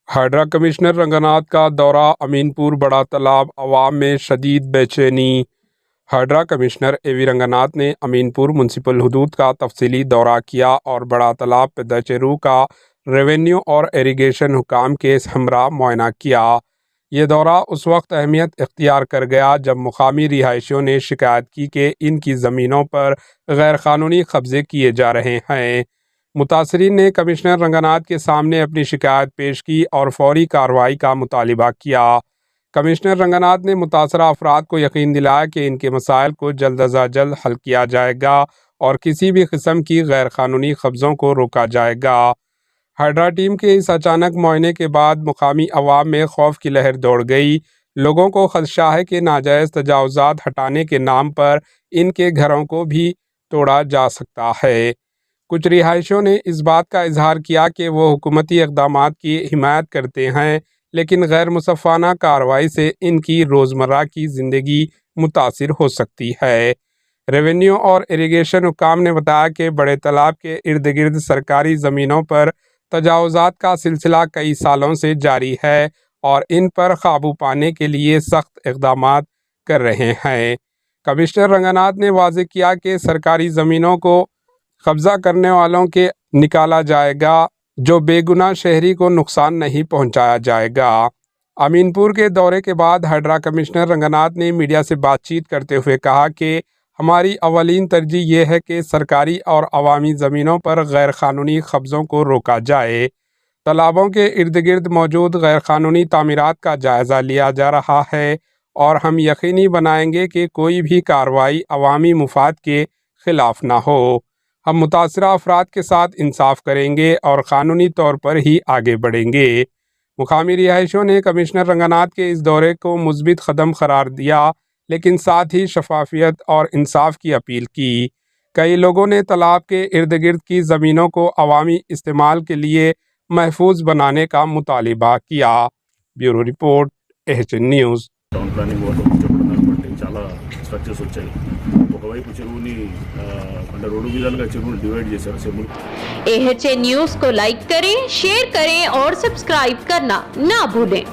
Hydra commissioner Ranganath का दौरा अमीनपुर बड़ा तालाब, अवाम में शदीद बेचैनी। Hydra commissioner A.V.. रंगनाथ ने अमीनपुर म्युनिसिपल हुदूद का तफसीली दौरा किया और बड़ा तालाब पेदचेरू का रेवेन्यू और इरिगेशन हुकाम के हमरा मुआयना किया। ये दौरा उस वक्त अहमियत इख्तियार कर गया जब मुकामी रिहायशियों ने शिकायत की कि इनकी ज़मीनों पर गैर कानूनी कब्जे किए जा रहे हैं। मुतासरीन ने कमिश्नर रंगनाथ के सामने अपनी शिकायत पेश की और फौरी कार्रवाई का मुतालिबा किया। कमिश्नर रंगनाथ ने मुतासरा अफराद को यकीन दिलाया कि इनके मसाइल को जल्द अज जल्द हल किया जाएगा और किसी भी किस्म की गैर कानूनी कब्ज़ों को रोका जाएगा। हाइड्रा टीम के इस अचानक मुआयने के बाद मुकामी अवाम में खौफ की लहर दौड़ गई। लोगों को खदशा है कि नाजायज़ तजावुज़ात हटाने के नाम पर इनके घरों को भी तोड़ा जा सकता है। कुछ रिहायशियों ने इस बात का इजहार किया कि वो हुकूमती इक़दामात की हिमायत करते हैं, लेकिन गैर मुसफ़्फ़ाना कार्रवाई से इनकी रोज़मर्रा की ज़िंदगी मुतासिर हो सकती है। रेवेन्यू और इरिगेशन हुकाम ने बताया कि बड़े तालाब के इर्द गिर्द सरकारी ज़मीनों पर तजावुज़ात का सिलसिला कई सालों से जारी है और इन पर काबू पाने के लिए सख्त इक़दामात कर रहे हैं। कमिश्नर रंगनाथ ने वाज़ेह किया कि सरकारी ज़मीनों को कब्ज़ा करने वालों के निकाला जाएगा, जो बेगुनाह शहरी को नुकसान नहीं पहुंचाया जाएगा। अमीनपुर के दौरे के बाद हाइड्रा कमिश्नर रंगनाथ ने मीडिया से बातचीत करते हुए कहा कि हमारी अवलीन तरजीह ये है कि सरकारी और अवामी ज़मीनों पर गैर कानूनी कब्ज़ों को रोका जाए। तालाबों के इर्द गिर्द मौजूद गैर कानूनी तामीरात का जायज़ा लिया जा रहा है और हम यकीनी बनाएंगे कि कोई भी कार्रवाई अवामी मुफाद के ख़िलाफ़ ना हो। हम मुतासरा अफराद के साथ इंसाफ करेंगे और क़ानूनी तौर पर ही आगे बढ़ेंगे। मुकामी रिहायशियों ने कमिश्नर रंगनाथ के इस दौरे को मुस्बित कदम करार दिया, लेकिन साथ ही शफाफियत और इंसाफ की अपील की। कई लोगों ने तालाब के इर्द गिर्द की ज़मीनों को अवामी इस्तेमाल के लिए महफूज बनाने का मुतालिबा किया। Bureau report, HN news. Town planning వాళ్ళు చెప్పడం బట్టి చాలా స్ట్రక్చర్స్ వచ్చాయి. ఒకవైపు చెరువుని అంటే రెండు విధాలుగా చెరువుని డివైడ్ చేశారు. చెరువులు एचएन न्यूज़ को लाइक करें, शेयर करें और सब्सक्राइब करना ना भूलें।